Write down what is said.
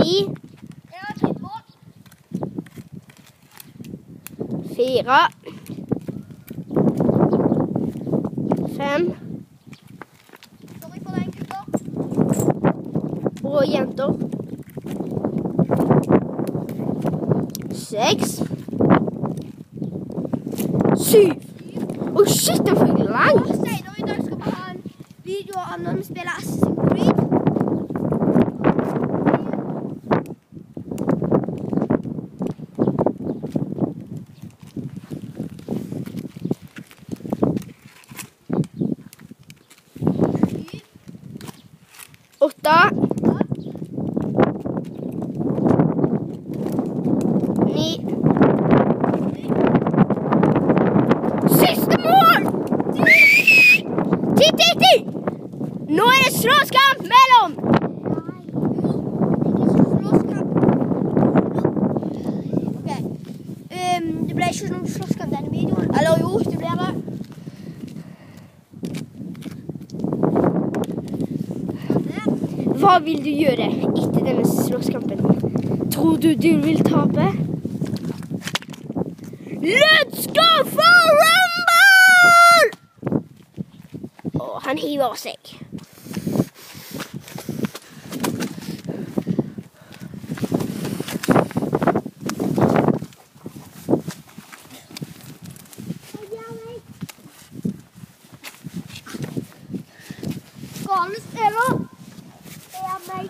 9. 4. 5. Sorry for deg, gutter. Og jenter. 6. 7. Å, shit, den fikk langt. Senere i dag skal vi ha en video av når vi spiller Assassin's Creed. Åtte. 9. Siste mål! 10. Nå er det slåsskamp mellom. Det ble ikke noen slåsskamp denne videoen. Eller jo, det ble det. Hva vil du gjøre etter denne slåsskampen? Tror du vil tape? Let's go for Rumble! Åh, han hiver seg. Gale spiller. Det er meg.